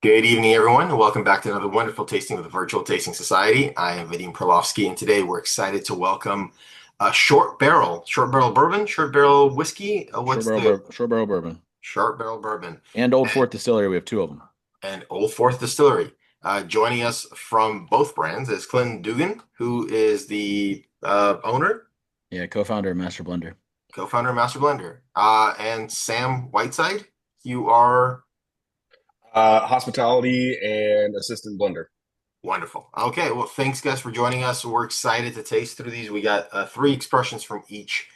Good evening, everyone, and welcome back to another wonderful tasting with the Virtual Tasting Society. I am Vadim Perlovsky, and today we're excited to welcome Short Barrel Bourbon, Short Barrel Whiskey. What's the Short barrel bourbon Short Barrel Bourbon and Old and, Fourth Distillery. We have two of them. and Old Fourth Distillery. Joining us from both brands is Clinton Dugan, who is the owner, Yeah, co-founder and master blender. co-founder, and master blender, and Sam Whiteside. You are Hospitality and assistant blender. wonderful. Okay, well, thanks guys for joining us. We're excited to taste through these. We got three expressions from each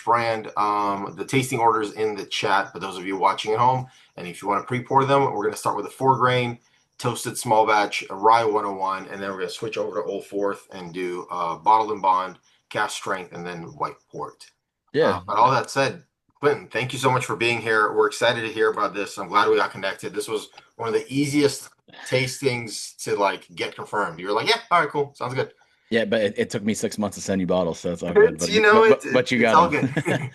brand. The tasting orders in the chat, but those of you watching at home, and if you want to pre-pour them, we're going to start with a 4 grain toasted small batch, a rye 101, and then we're going to switch over to Old Fourth and do bottled and bond, cask strength, and then white port. Yeah, But all that said, Clinton, thank you so much for being here. We're excited to hear about this. I'm glad we got connected. This was one of the easiest tastings to like get confirmed. You were like, yeah, all right, cool, sounds good. yeah, but it took me 6 months to send you bottles, so it's all good. It's, you know, But you it's got all good. them.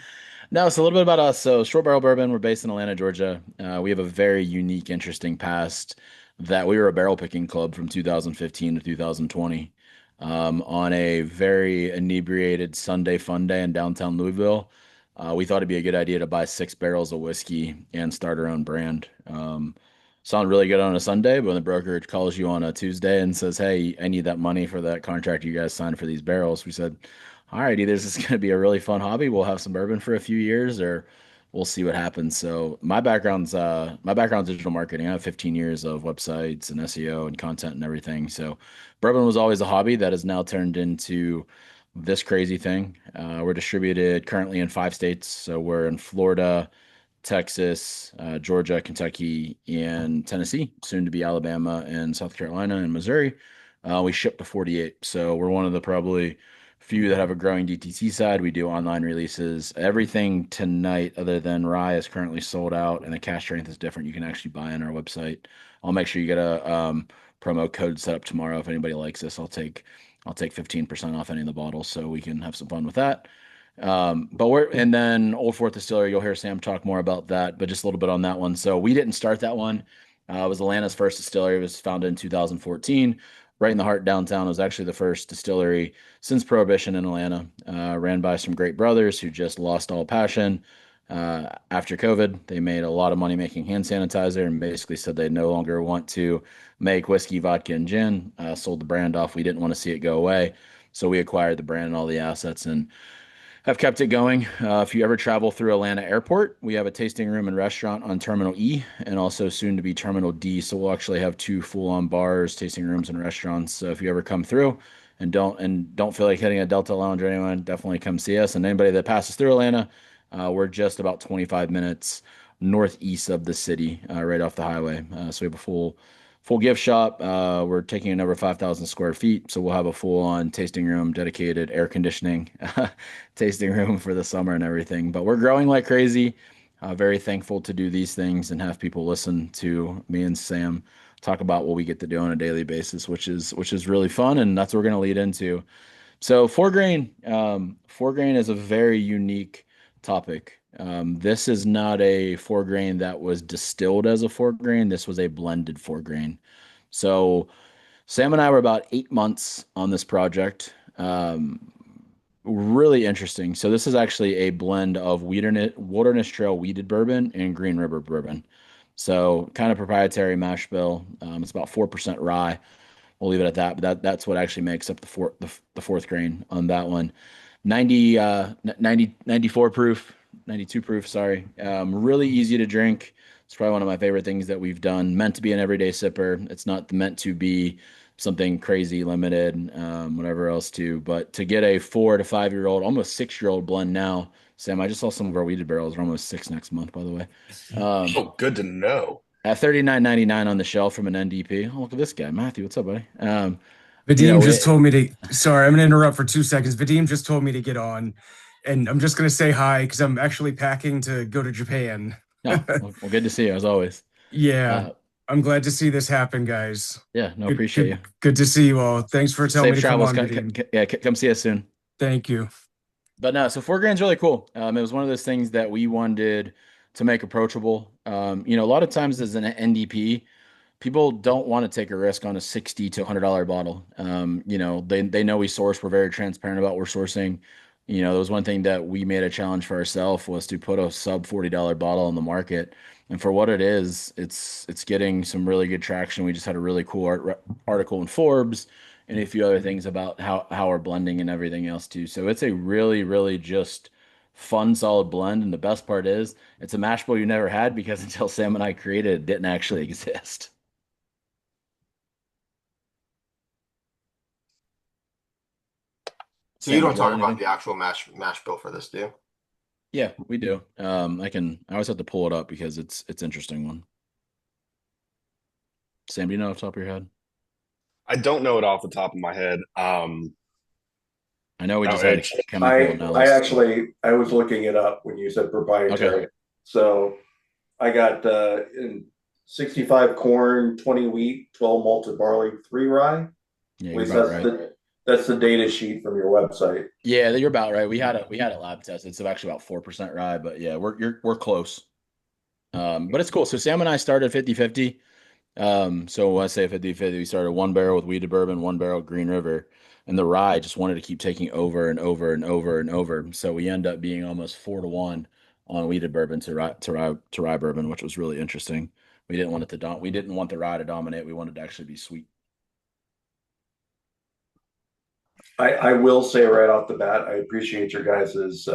No, so a little bit about us. So Short Barrel Bourbon, we're based in Atlanta, Georgia. We have a very unique, interesting past that we were a barrel picking club from 2015 to 2020. On a very inebriated Sunday fun day in downtown Louisville, we thought it'd be a good idea to buy 6 barrels of whiskey and start our own brand. Sound really good on a Sunday, but when the brokerage calls you on a Tuesday and says, "Hey, I need that money for that contract you guys signed for these barrels," we said, "All right, either this is going to be a really fun hobby. We'll have some bourbon for a few years, or we'll see what happens." So my background's digital marketing. I have 15 years of websites and SEO and content and everything. So bourbon was always a hobby that has now turned into this crazy thing. We're distributed currently in 5 states. So we're in Florida, Texas, Georgia, Kentucky, and Tennessee, soon to be Alabama and South Carolina and Missouri. We ship to 48. So we're one of the probably few that have a growing DTC side. We do online releases. Everything tonight, other than rye, is currently sold out, and the cash strength is different. You can actually buy on our website. I'll make sure you get a promo code set up tomorrow. If anybody likes this, I'll take 15% off any of the bottles, so we can have some fun with that. And then Old Fourth Distillery, you'll hear Sam talk more about that, but just a little bit on that one. So we didn't start that one. It was Atlanta's first distillery. It was founded in 2014, right in the heart downtown. It was actually the first distillery since Prohibition in Atlanta. Ran by some great brothers who just lost all passion. After COVID, they made a lot of money making hand sanitizer and basically said they no longer want to make whiskey, vodka, and gin. Sold the brand off. We didn't want to see it go away. So we acquired the brand and all the assets and have kept it going. If you ever travel through Atlanta Airport, we have a tasting room and restaurant on Terminal E and also soon to be Terminal D. So we'll actually have two full-on bars, tasting rooms, and restaurants. So if you ever come through and don't feel like hitting a Delta Lounge or anyone, definitely come see us. And anybody that passes through Atlanta, we're just about 25 minutes northeast of the city, right off the highway. So we have a full gift shop. We're taking in over 5,000 square feet, so we'll have a full-on tasting room, dedicated air conditioning tasting room for the summer and everything. But we're growing like crazy. Very thankful to do these things and have people listen to me and Sam talk about what we get to do on a daily basis, which is really fun, and that's what we're going to lead into. So 4 grain, 4 grain is a very unique topic. This is not a 4 grain that was distilled as a 4 grain. This was a blended 4 grain. So Sam and I were about 8 months on this project. Really interesting. So this is actually a blend of Wilderness Trail weeded bourbon and Green River bourbon. So kind of proprietary mash bill. It's about 4% rye. We'll leave it at that. But that's what actually makes up the fourth grain on that one. 94 proof, 92 proof, sorry. Really easy to drink. It's probably one of my favorite things that we've done. Meant to be an everyday sipper. It's not meant to be something crazy limited, whatever else too. But to get a 4 to 5 year old, almost 6 year old blend now, Sam, I just saw some of our weeded barrels. We're almost 6 next month, by the way. Oh, good to know. At 39.99 on the shelf from an NDP. Oh, look at this guy, Matthew. What's up, buddy? You Vadim know, just it, told me to, sorry, I'm going to interrupt for 2 seconds. Vadim just told me to get on, and I'm just going to say hi because I'm actually packing to go to Japan. no, well, good to see you as always. Yeah, Uh, I'm glad to see this happen, guys. yeah, no, Good, appreciate you. good, good to see you all. Thanks for telling me Safe to come travels. on, Vadim. Yeah, come see us soon. Thank you. But no, so 4 grain's really cool. It was one of those things that we wanted to make approachable. A lot of times as an NDP, people don't want to take a risk on a $60 to $100 bottle. They know we source. We're very transparent about what we're sourcing. There was one thing that we made a challenge for ourselves was to put a sub $40 bottle on the market. And for what it is, it's getting some really good traction. We just had a really cool article in Forbes and a few other things about how we're blending and everything else too. So it's a really, really just fun, solid blend. And the best part is it's a mash bill you never had because until Sam and I created it, it didn't actually exist. So you Sam, don't did you have talk about anything? the actual mash bill for this, do you? Yeah, we do. I always have to pull it up because it's interesting one. Sam, do you know off the top of your head? I don't know it off the top of my head. I know we Oh, just had a it's chemical I analyst. actually I was looking it up when you said Okay. proprietary. So I got in 65 corn, 20 wheat, 12 malted barley, 3 rye. At Yeah, you're least about right. that's the data sheet from your website. Yeah, you're about right. We had a lab test. It's actually about 4% rye, but yeah, we're close. But it's cool. So Sam and I started 50/50. So when I say 50/50, we started one barrel with wheated bourbon, one barrel Green River, and the rye just wanted to keep taking over and over and over and over. So we end up being almost 4-1 on wheated bourbon to rye bourbon, which was really interesting. We didn't want the rye to dominate. We wanted to actually be sweet. I will say right off the bat, I appreciate your guys's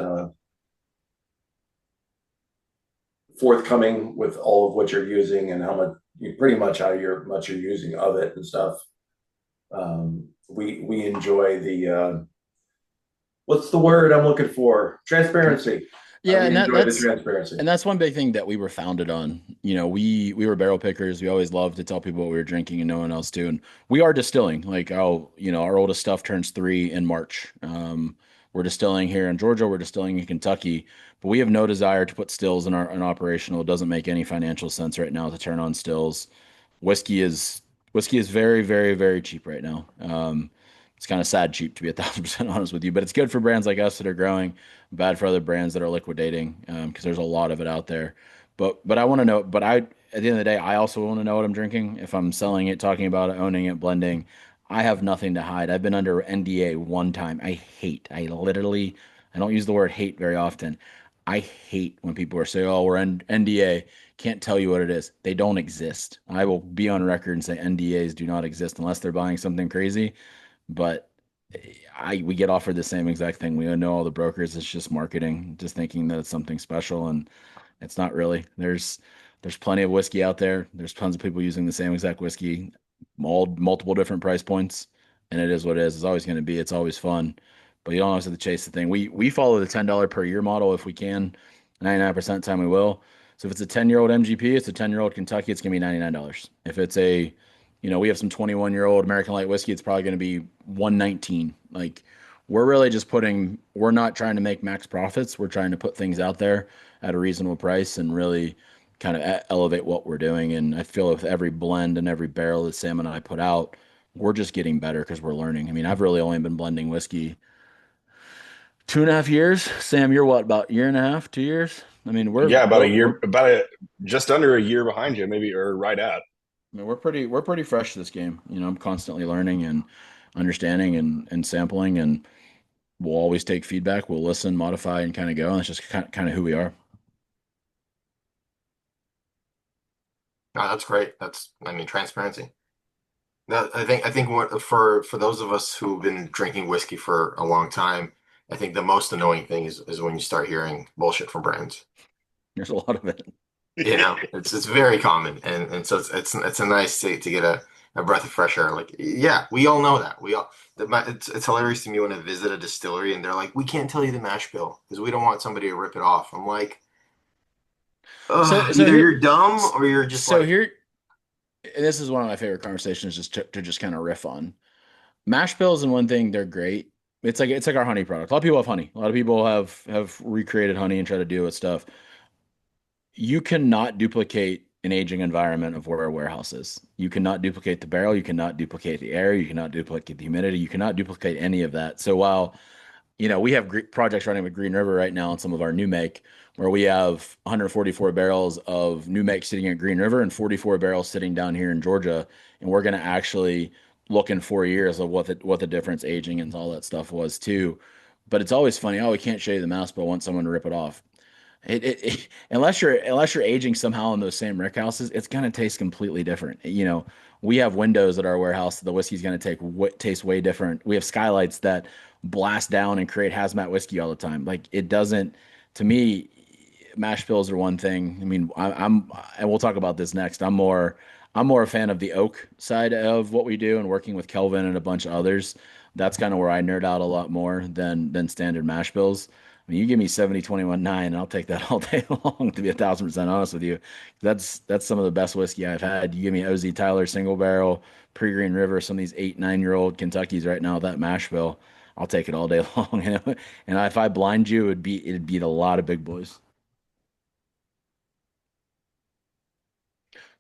forthcoming with all of what you're using and how much pretty much how much you're using of it and stuff. We enjoy the what's the word I'm looking for? Transparency. Yeah, We and enjoy the transparency. that's one big thing that we were founded on. We were barrel pickers. We always loved to tell people what we were drinking and no one else do. And we are distilling. Like our oldest stuff turns 3 in March. We're distilling here in Georgia. We're distilling in Kentucky, but we have no desire to put stills in operational. It doesn't make any financial sense right now to turn on stills. Whiskey is whiskey is very, very, very cheap right now. It's kind of sad cheap to be 1,000% honest with you, but it's good for brands like us that are growing, bad for other brands that are liquidating, because there's a lot of it out there. But I want to know. But at the end of the day, I also want to know what I'm drinking. If I'm selling it, talking about it, owning it, blending, I have nothing to hide. I've been under NDA one time. I don't use the word hate very often. I hate when people are saying, "Oh, we're NDA." Can't tell you what it is. They don't exist. I will be on record and say NDAs do not exist unless they're buying something crazy. But we get offered the same exact thing. We know all the brokers. It's just marketing, just thinking that it's something special, and it's not really. There's plenty of whiskey out there. There's tons of people using the same exact whiskey, all multiple different price points, and it is what it is. It's always going to be. It's always fun, but you don't always have to chase the thing. We follow the $10 per year model if we can. 99% of the time we will. So if it's a 10-year-old MGP, it's a 10-year-old Kentucky, it's gonna be $99. If it's we have some 21-year-old American light whiskey, it's probably gonna be 119. Like we're not trying to make max profits. We're trying to put things out there at a reasonable price and really kind of elevate what we're doing. And I feel with every blend and every barrel that Sam and I put out, we're just getting better because we're learning. I mean, I've really only been blending whiskey 2.5 years. Sam, you're what, about year and a half, 2 years? I mean, Yeah, about a year, just under a year behind you, maybe, or right at. I mean, we're pretty fresh to this game. I'm constantly learning and understanding and sampling, and we'll always take feedback. We'll listen, modify, and kind of go. And it's just kind of who we are. No, that's great. I mean, transparency. I think what for those of us who've been drinking whiskey for a long time, I think the most annoying thing is when you start hearing bullshit from brands. There's a lot of it. It's very common, and so it's a nice to get a breath of fresh air. Like, yeah, we all know that. It's hilarious to me when I visit a distillery and they're like, we can't tell you the mash bill because we don't want somebody to rip it off. I'm like, So ugh, so either here you're dumb or you're just so like, here and this is one of my favorite conversations just to just kind of riff on. Mash bills and one thing, they're great. It's like our honey product. A lot of people have honey. A lot of people have recreated honey and try to do it stuff. You cannot duplicate an aging environment of where a warehouse is. You cannot duplicate the barrel. You cannot duplicate the air. You cannot duplicate the humidity. You cannot duplicate any of that. So while we have projects running with Green River right now on some of our new make, where we have 144 barrels of new make sitting at Green River and 44 barrels sitting down here in Georgia, and we're going to actually look in 4 years of what the difference aging and all that stuff was too. But it's always funny. Oh, we can't show you the mouse, but I want someone to rip it off. Unless you're aging somehow in those same rick houses, it's gonna taste completely different. We have windows at our warehouse. The whiskey's gonna taste way different. We have skylights that blast down and create hazmat whiskey all the time. Like it doesn't. To me, mash bills are one thing. I mean, and we'll talk about this next. I'm more a fan of the oak side of what we do and working with Kelvin and a bunch of others. That's kind of where I nerd out a lot more than standard mash bills. I mean, you give me 70-21-9, and I'll take that all day long, to be 1,000% honest with you. That's some of the best whiskey I've had. You give me OZ Tyler single barrel, pre-Green River, some of these 8, 9-year-old Kentuckys right now, that mash bill, I'll take it all day long. And if I blind you, it'd beat a lot of big boys.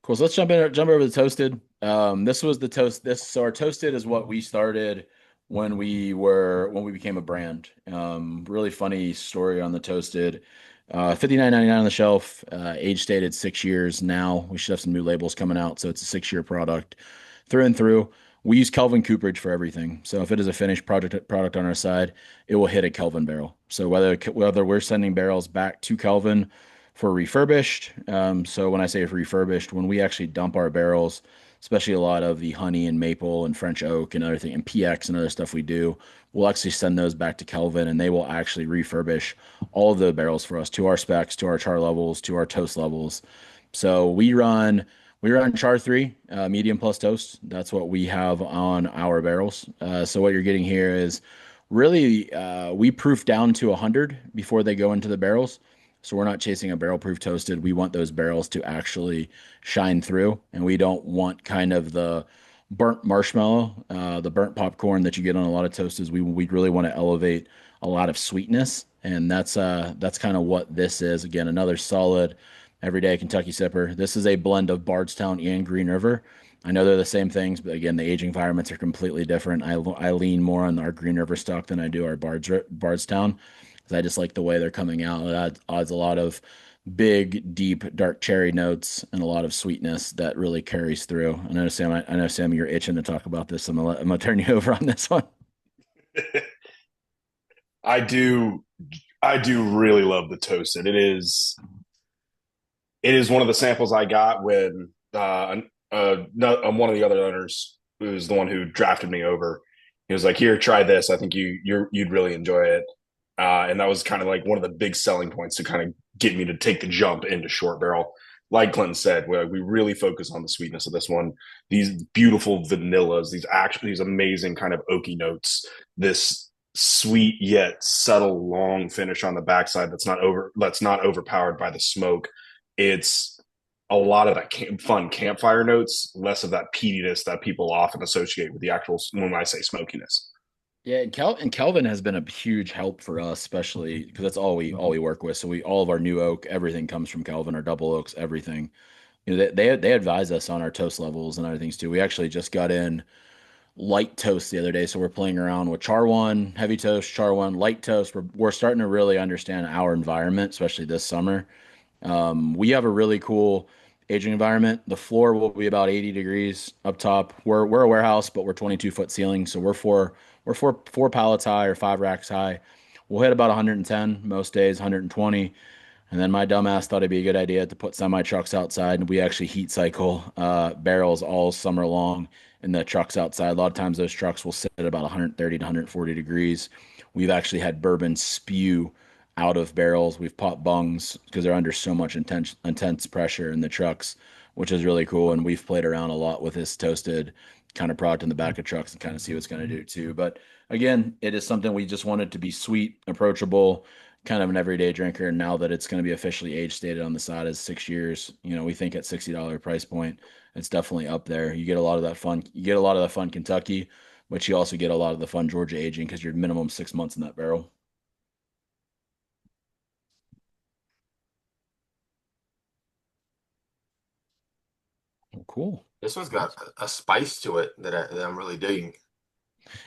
Cool. So let's jump over the toasted. This was the toast. So our toasted is what we started when we became a brand. Really funny story on the toasted. 59.99 on the shelf. Age stated 6 years now. We should have some new labels coming out, so it's a 6-year product through and through. We use Kelvin cooperage for everything. So if it is a finished product on our side, it will hit a Kelvin barrel. So whether we're sending barrels back to Kelvin for refurbished. So when I say refurbished, when we actually dump our barrels, especially a lot of the honey and maple and French oak and other thing and PX and other stuff we do, we'll actually send those back to Kelvin and they will actually refurbish all of the barrels for us to our specs, to our char levels, to our toast levels. So we run char three, medium plus toast. That's what we have on our barrels. So what you're getting here is really we proof down to 100 before they go into the barrels. So we're not chasing a barrel proof toasted. We want those barrels to actually shine through, and we don't want kind of the burnt marshmallow, the burnt popcorn that you get on a lot of toasties. We really want to elevate a lot of sweetness, and that's kind of what this is. Again, another solid everyday Kentucky sipper. This is a blend of Bardstown and Green River. I know they're the same things, but again, the aging environments are completely different. I lean more on our Green River stock than I do our Bardstown because I just like the way they're coming out. It adds a lot of big, deep, dark cherry notes and a lot of sweetness that really carries through. I know Sam, you're itching to talk about this. I'm gonna turn you over on this one. I do I do really love the toasted. It is one of the samples I got when one of the other owners, who was the one who drafted me over, he was like, "Here, try this. I think you'd really enjoy it." And that was kind of like one of the big selling points to kind of get me to take the jump into short barrel. Like Clinton said, we really focus on the sweetness of this one. These beautiful vanillas, these amazing kind of oaky notes, this sweet yet subtle long finish on the backside that's not overpowered by the smoke. It's a lot of that fun campfire notes, less of that peatiness that people often associate with the actual, when I say smokiness. Yeah, and Kelvin has been a huge help for us, especially because that's all we work with. So all of our new oak, everything comes from Kelvin, our double oaks, everything. They advise us on our toast levels and other things too. We actually just got in light toast the other day, so we're playing around with char one, heavy toast, char one, light toast. We're starting to really understand our environment, especially this summer. We have a really cool aging environment. The floor will be about 80 degrees up top. We're a warehouse, but we're 22-foot ceiling, so we're four pallets high or 5 racks high. We'll hit about 110 most days, 120. And then my dumbass thought it'd be a good idea to put semi trucks outside, and we actually heat cycle barrels all summer long in the trucks outside. A lot of times those trucks will sit at about 130 to 140 degrees. We've actually had bourbon spew out of barrels. We've popped bungs because they're under so much intense pressure in the trucks, which is really cool. And we've played around a lot with this toasted kind of product in the back of trucks and kind of see what's going to do too. But again, it is something we just wanted to be sweet, approachable, kind of an everyday drinker. And now that it's going to be officially age stated on the side as 6 years, we think at $60 price point, it's definitely up there. You get a lot of that fun. You get a lot of the fun Kentucky, but you also get a lot of the fun Georgia aging because you're minimum 6 months in that barrel. Oh, cool. This one's got a spice to it that I'm really digging.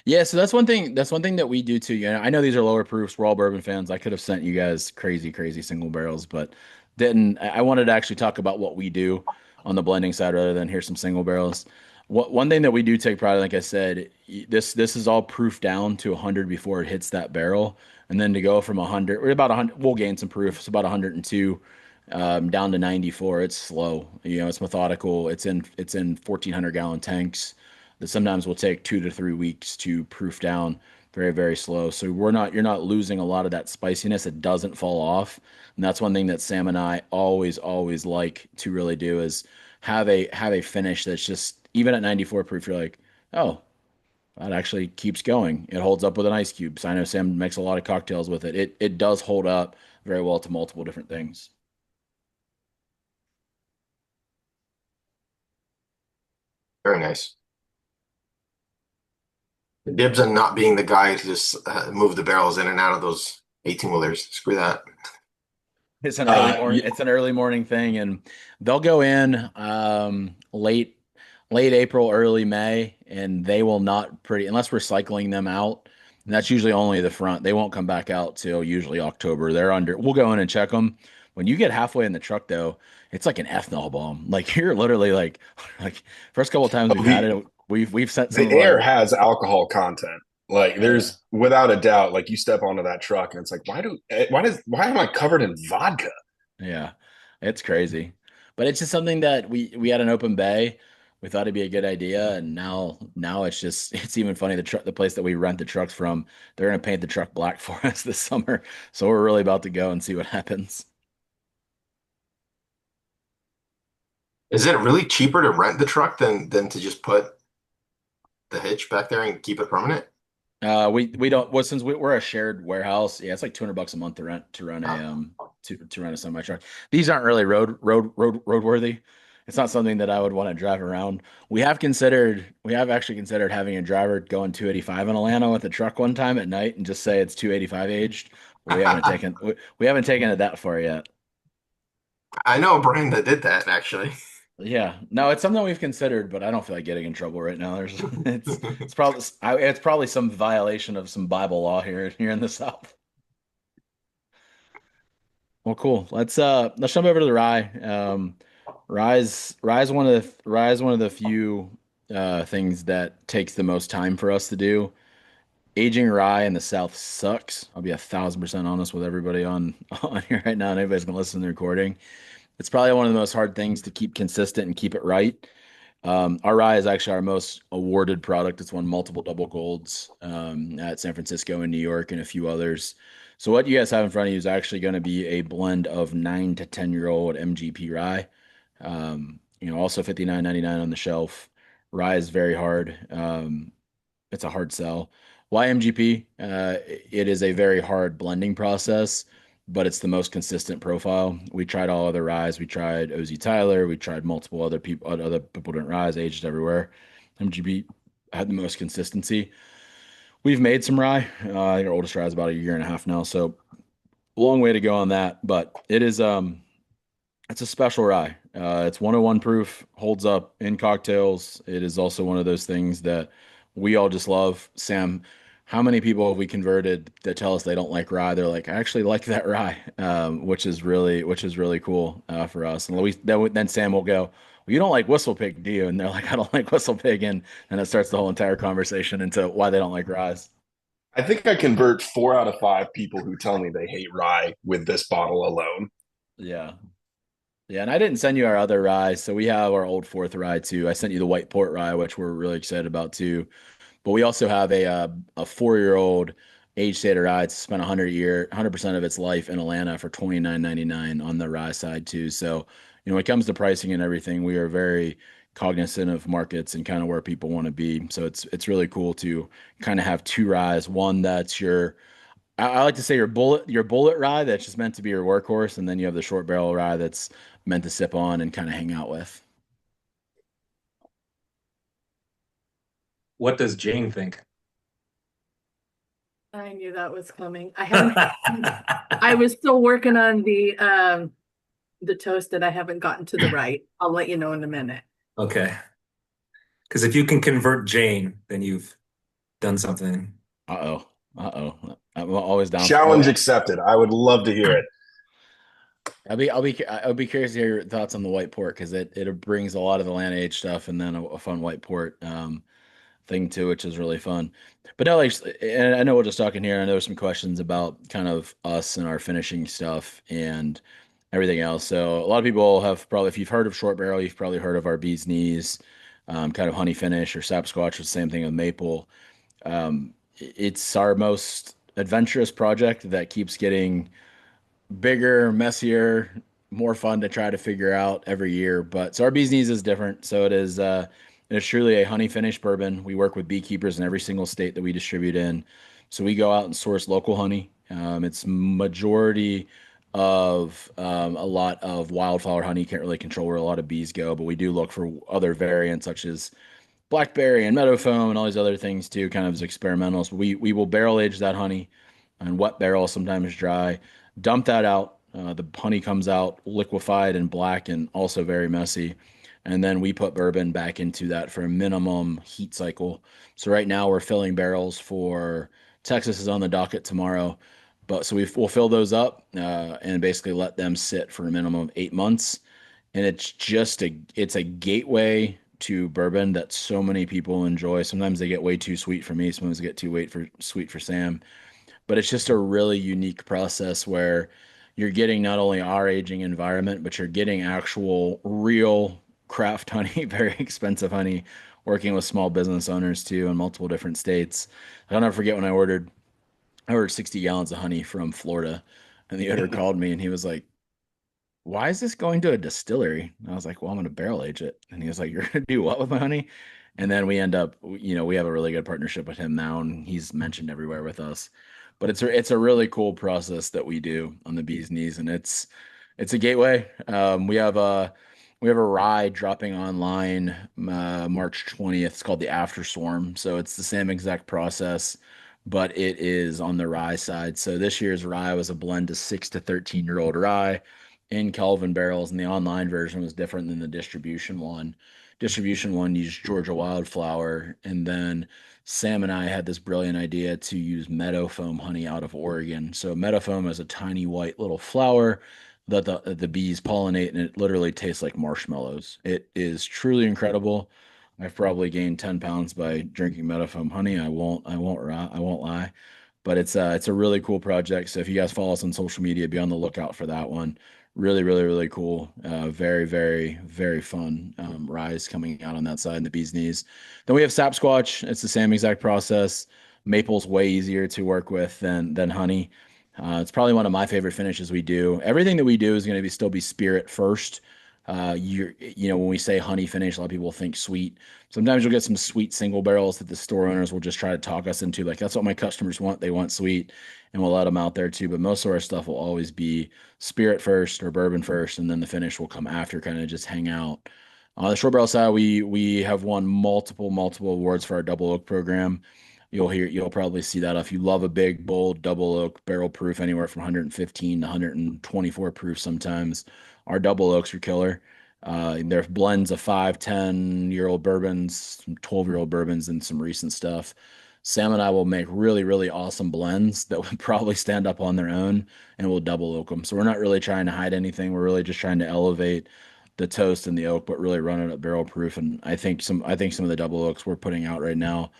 Yeah, so that's one thing. That's one thing that we do too. I know these are lower proofs. We're all bourbon fans. I could have sent you guys crazy, crazy single barrels, but didn't. I wanted to actually talk about what we do on the blending side rather than here's some single barrels. One thing that we do take pride in, like I said, this is all proof down to 100 before it hits that barrel, and then to go from 100, we're about 100. We'll gain some proof. It's about 102 down to 94. It's slow. It's methodical. It's in 1,400 gallon tanks that sometimes will take 2 to 3 weeks to proof down, very, very slow. So you're not losing a lot of that spiciness. It doesn't fall off. And that's one thing that Sam and I always, always like to really do is have a finish that's just even at 94 proof, you're like, oh, that actually keeps going. It holds up with an ice cube. So I know Sam makes a lot of cocktails with it. It does hold up very well to multiple different things. Very nice. Dibs on not being the guy to just move the barrels in and out of those 18 wheelers. Screw that. It's an early morning. Yeah, It's an early morning thing, and they'll go in late April, early May, and they will not pretty unless we're cycling them out. And that's usually only the front. They won't come back out till usually October. They're under. We'll go in and check them. When you get halfway in the truck, though, it's like an ethanol bomb. Like you're literally like first couple of times we've had the it, we've sent some the of air our has alcohol content. Like yeah. there's without a doubt, like you step onto that truck and it's like, why am I covered in vodka? Yeah, it's crazy. But it's just something that we had an open bay. We thought it'd be a good idea, and now it's just it's even funny the place that we rent the trucks from, they're gonna paint the truck black for us this summer. So we're really about to go and see what happens. Is it really cheaper to rent the truck than to just put the hitch back there and keep it permanent? We don't well since we're a shared warehouse. Yeah, it's like $200 a month to run a Ah, to run a semi truck. These aren't really roadworthy. It's not something that I would want to drive around. We have actually considered having a driver going 285 in Atlanta with a truck one time at night and just say it's 285 aged. But we haven't taken it that far yet. I know a brand that did that actually. Yeah, no, it's something we've considered, but I don't feel like getting in trouble right now. There's it's probably some violation of some Bible law here in the South. Well, cool. Let's jump over to the rye. Rye is one of the few things that takes the most time for us to do. Aging rye in the South sucks. I'll be 1,000% honest with everybody on on here right now, and everybody's gonna listen to the recording. It's probably one of the most hard things to keep consistent and keep it right. Our rye is actually our most awarded product. It's won multiple double golds at San Francisco and New York and a few others. So what you guys have in front of you is actually going to be a blend of 9 to 10 year old MGP rye. Also 59.99 on the shelf. Rye is very hard. It's a hard sell. Why MGP? It is a very hard blending process, but it's the most consistent profile. We tried all other ryes. We tried OZ Tyler. We tried multiple other people doing ryes, aged everywhere. MGP had the most consistency. We've made some rye. I think our oldest rye is about a year and a half now, so a long way to go on that. But it's a special rye. It's 101 proof, holds up in cocktails. It is also one of those things that we all just love. Sam, how many people have we converted that tell us they don't like rye? They're like, I actually like that rye, which is really cool for us. And then Sam will go, well, you don't like Whistle Pig, do you? And they're like, I don't like Whistle Pig, and it starts the whole entire conversation into why they don't like ryes. I think I convert 4 out of 5 people who tell me they hate rye with this bottle alone. Yeah. Yeah, and I didn't send you our other rye, so we have our old fourth rye too. I sent you the white port rye, which we're really excited about too. But we also have a 4 year old age stated rye. It's spent 100% of its life in Atlanta for 29.99 on the rye side too. So, when it comes to pricing and everything, we are very cognizant of markets and kind of where people want to be. So it's really cool to kind of have two ryes. One that's I like to say your bullet rye that's just meant to be your workhorse, and then you have the short barrel rye that's meant to sip on and kind of hang out with. What does Jane think? I knew that was coming. I was still working on the toast and I haven't gotten to the right. I'll let you know in a minute. Okay. Because if you can convert Jane, then you've done something. Uh-oh. Uh-oh. I'm always down for Challenge accepted. I would love to hear it. I'll be curious to hear your thoughts on the white port because it brings a lot of the land age stuff and then a fun white port thing too, which is really fun. But no, like, and I know we're just talking here. I know there's some questions about kind of us and our finishing stuff and everything else. So a lot of people have probably, if you've heard of Short Barrel, you've probably heard of our bee's knees, kind of honey finish or sapsquatch, or the same thing with maple. It's our most adventurous project that keeps getting bigger, messier, more fun to try to figure out every year. But so our bee's knees is different. So it is truly a honey finished bourbon. We work with beekeepers in every single state that we distribute in. So we go out and source local honey. It's majority of a lot of wildflower honey. You can't really control where a lot of bees go, but we do look for other variants such as blackberry and meadow foam and all these other things too, kind of as experimentals. But we will barrel age that honey and wet barrel, sometimes dry, dump that out. The honey comes out liquefied and black and also very messy. And then we put bourbon back into that for a minimum heat cycle. So right now we're filling barrels for Texas is on the docket tomorrow. But so we'll fill those up and basically let them sit for a minimum of 8 months. And it's a gateway to bourbon that so many people enjoy. Sometimes they get way too sweet for me. Sometimes they get too sweet for Sam, but it's just a really unique process where you're getting not only our aging environment, but you're getting actual real craft honey, very expensive honey, working with small business owners too in multiple different states. I'll never forget when I ordered 60 gallons of honey from Florida, and the owner called me and he was like, "Why is this going to a distillery?" And I was like, "Well, I'm going to barrel age it." And he was like, "You're going to do what with my honey?" And then we end up, we have a really good partnership with him now, and he's mentioned everywhere with us. But it's a really cool process that we do on the bee's knees, and it's a gateway. We have a rye dropping online March 20th. It's called the After Swarm, so it's the same exact process, but it is on the rye side. So this year's rye was a blend of 6 to 13-year-old rye in Kelvin barrels, and the online version was different than the distribution one. Distribution one used Georgia wildflower, and then Sam and I had this brilliant idea to use meadow foam honey out of Oregon. So meadow foam is a tiny white little flower that the bees pollinate, and it literally tastes like marshmallows. It is truly incredible. I've probably gained 10 pounds by drinking meadow foam honey. I won't lie, but it's a really cool project. So if you guys follow us on social media, be on the lookout for that one. Really, really, really cool. Very, very, very fun rise coming out on that side, the bee's knees. Then we have sapsquatch. It's the same exact process. Maple's way easier to work with than honey. It's probably one of my favorite finishes we do. Everything that we do is going to still be spirit first. When we say honey finish, a lot of people think sweet. Sometimes you'll get some sweet single barrels that the store owners will just try to talk us into. Like, that's what my customers want. They want sweet, and we'll let them out there too. But most of our stuff will always be spirit first or bourbon first, and then the finish will come after, kind of just hang out. On the short barrel side, we have won multiple awards for our double oak program. You'll probably see that if you love a big, bold double oak barrel proof, anywhere from 115 to 124 proof sometimes. Our double oaks are killer. They're blends of 5, 10-year-old bourbons, some 12-year-old bourbons, and some recent stuff. Sam and I will make really, really awesome blends that would probably stand up on their own, and we'll double oak them. So we're not really trying to hide anything. We're really just trying to elevate the toast and the oak, but really run it up barrel proof. And I think some of the double oaks we're putting out right now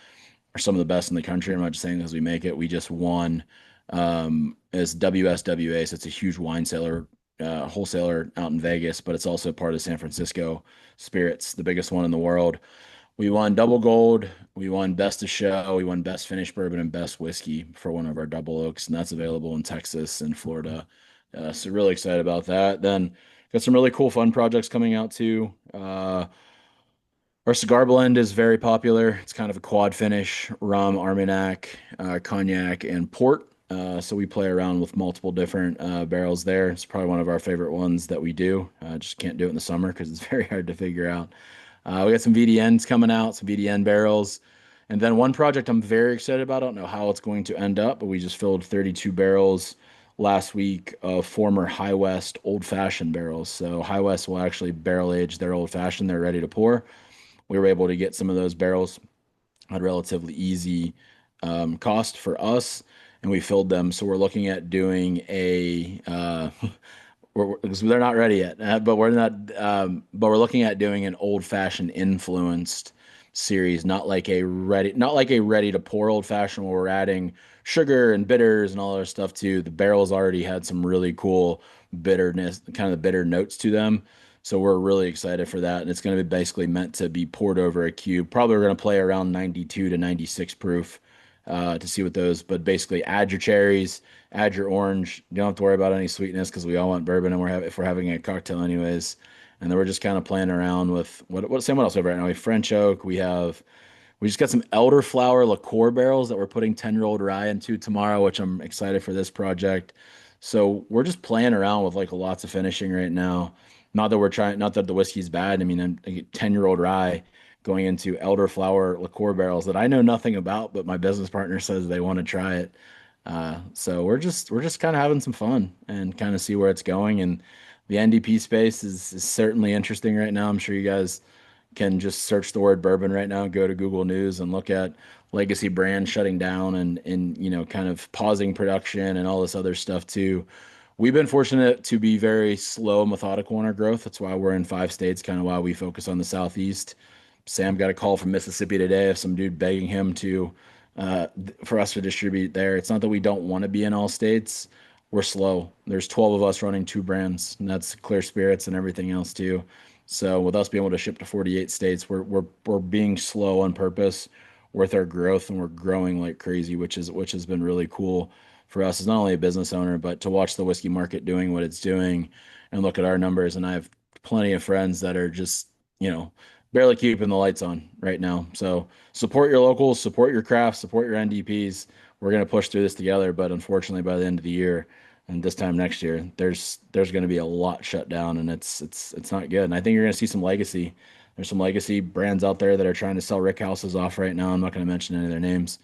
are some of the best in the country. I'm not just saying because we make it. We just won as WSWA, so it's a huge wine seller, wholesaler out in Vegas, but it's also part of San Francisco Spirits, the biggest one in the world. We won double gold. We won best of show. We won best finished bourbon and best whiskey for one of our double oaks, and that's available in Texas and Florida. So really excited about that. Then got some really cool fun projects coming out too. Our cigar blend is very popular. It's kind of a quad finish: rum, Armagnac, cognac, and port. So we play around with multiple different barrels there. It's probably one of our favorite ones that we do. Just can't do it in the summer because it's very hard to figure out. We got some VDNs coming out, some VDN barrels. And then one project I'm very excited about. I don't know how it's going to end up, but we just filled 32 barrels last week of former High West old fashioned barrels. So High West will actually barrel age their old fashioned. They're ready to pour. We were able to get some of those barrels at a relatively easy cost for us, and we filled them. So we're looking at doing a because they're not ready yet, but we're not. But we're looking at doing an old fashioned influenced series, not like a ready to pour old fashioned where we're adding sugar and bitters and all that stuff too. The barrels already had some really cool bitterness, kind of the bitter notes to them. So we're really excited for that, and it's going to be basically meant to be poured over a cube. Probably we're going to play around 92 to 96 proof to see what those. But basically, add your cherries, add your orange. You don't have to worry about any sweetness because we all want bourbon, and if we're having a cocktail anyways. And then we're just kind of playing around with what else we have right now. We have French oak. We just got some elderflower liqueur barrels that we're putting 10-year-old rye into tomorrow, which I'm excited for this project. So we're just playing around with like lots of finishing right now. Not that the whiskey's bad. I mean, 10-year-old rye going into elderflower liqueur barrels that I know nothing about, but my business partner says they want to try it. So we're just kind of having some fun and kind of see where it's going. And the NDP space is certainly interesting right now. I'm sure you guys can just search the word bourbon right now, go to Google News and look at legacy brands shutting down and kind of pausing production and all this other stuff too. We've been fortunate to be very slow, methodical in our growth. That's why we're in 5 states, kind of why we focus on the Southeast. Sam got a call from Mississippi today of some dude begging him to for us to distribute there. It's not that we don't want to be in all states. We're slow. There's 12 of us running 2 brands, and that's Clear Spirits and everything else too. So with us being able to ship to 48 states, we're being slow on purpose with our growth, and we're growing like crazy, which has been really cool for us as not only a business owner, but to watch the whiskey market doing what it's doing and look at our numbers. And I have plenty of friends that are just, you know, barely keeping the lights on right now. So support your locals, support your craft, support your NDPs. We're going to push through this together, but unfortunately by the end of the year and this time next year, there's going to be a lot shut down, and it's not good. And I think you're going to see some legacy. There's some legacy brands out there that are trying to sell rick houses off right now. I'm not going to mention any of their names,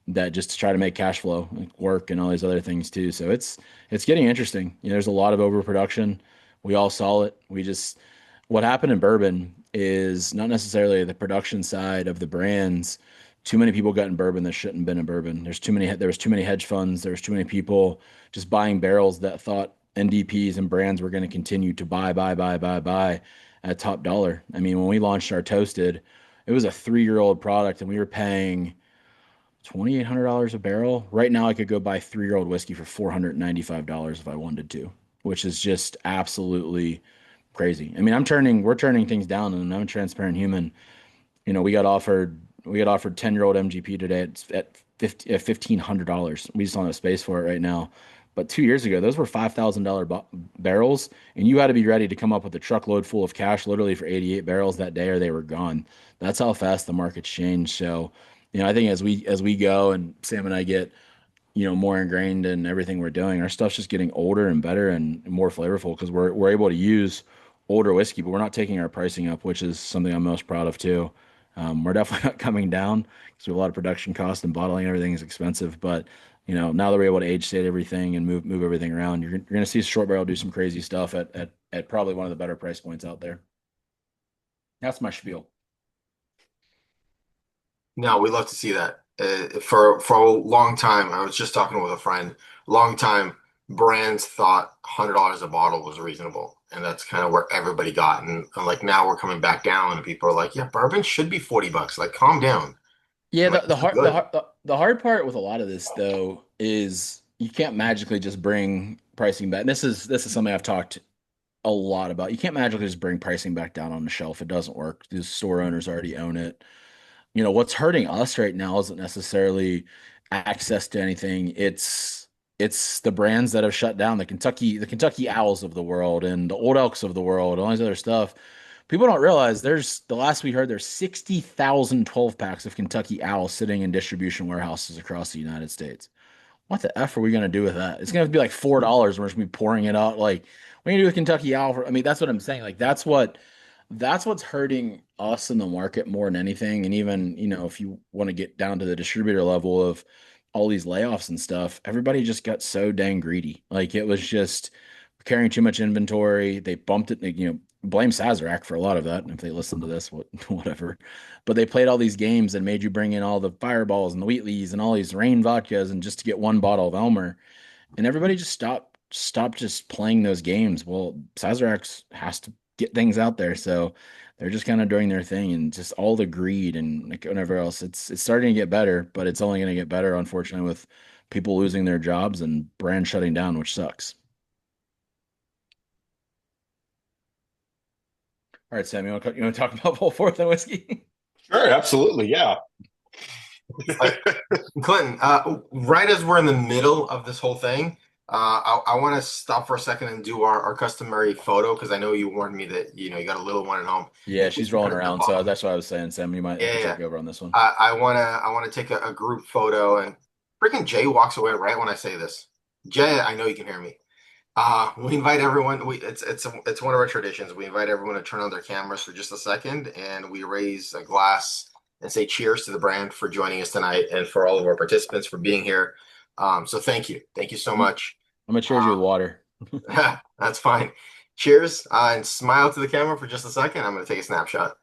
that just to try to make cash flow and work and all these other things too. So it's getting interesting. There's a lot of overproduction. We all saw it. What happened in bourbon is not necessarily the production side of the brands. Too many people got in bourbon that shouldn't have been in bourbon. There was too many hedge funds. There was too many people just buying barrels that thought NDPs and brands were going to continue to buy at top dollar. I mean, when we launched our Toasted, it was a 3-year-old product and we were paying $2,800 a barrel. Right now, I could go buy 3-year-old whiskey for $495 if I wanted to, which is just absolutely crazy. I mean, we're turning things down, and I'm a transparent human. We got offered 10-year-old MGP today at $1,500. We just don't have space for it right now. But 2 years ago, those were $5,000 barrels, and you had to be ready to come up with a truckload full of cash literally for 88 barrels that day, or they were gone. That's how fast the market's changed. So, I think as we go and Sam and I get more ingrained in everything we're doing, our stuff's just getting older and better and more flavorful because we're able to use older whiskey, but we're not taking our pricing up, which is something I'm most proud of too. We're definitely not coming down because we have a lot of production costs and bottling and everything is expensive. But now that we're able to age state everything and move everything around, you're going to see Short Barrel do some crazy stuff at probably one of the better price points out there. That's my spiel. No, we love to see that. For a long time, I was just talking with a friend. Long time, brands thought $100 a bottle was reasonable, and that's kind of where everybody got. And like now we're coming back down, and people are like, "Yeah, bourbon should be $40. Like, calm down." Yeah, I'm like, the "This is hard good." the hard part with a lot of this though is you can't magically just bring pricing back. This is something I've talked a lot about. You can't magically just bring pricing back down on the shelf. It doesn't work. The store owners already own it. What's hurting us right now isn't necessarily access to anything. It's the brands that have shut down, the Kentucky Owls of the world and the Old Elks of the world, and all this other stuff. People don't realize the last we heard, there's 60,000 12 packs of Kentucky Owl sitting in distribution warehouses across the United States. What the F are we going to do with that? It's going to be like $4. We're just going to be pouring it out. Like, what are you going to do with Kentucky Owl? I mean, that's what I'm saying. Like, that's what's hurting us in the market more than anything. And even, if you want to get down to the distributor level of all these layoffs and stuff, everybody just got so dang greedy. Like, it was just carrying too much inventory. They bumped it. blame Sazerac for a lot of that. If they listen to this, whatever. But they played all these games and made you bring in all the Fireballs and the Wheatleys and all these Rain vodkas and just to get one bottle of Elmer. And everybody just stopped just playing those games. Well, Sazerac has to get things out there, so they're just kind of doing their thing and just all the greed and like whatever else. It's starting to get better, but it's only going to get better, unfortunately, with people losing their jobs and brands shutting down, which sucks. All right, Sam, you want to talk about Old Fourth and whiskey? Sure, absolutely, yeah. Clinton, right as we're in the middle of this whole thing, I want to stop for a second and do our customary photo because I know you warned me that you got a little one at home. Yeah, she's rolling around, so that's what I was saying, Sam. You might have to Yeah, take over on this one. I wanna take a group photo, and freaking Jay walks away right when I say this. Jay, I know you can hear me. We invite everyone. It's one of our traditions. We invite everyone to turn on their cameras for just a second, and we raise a glass and say cheers to the brand for joining us tonight, and for all of our participants for being here. So thank you so much. I'm gonna cheers you with water. That's fine. Cheers, and smile to the camera for just a second. I'm gonna take a snapshot.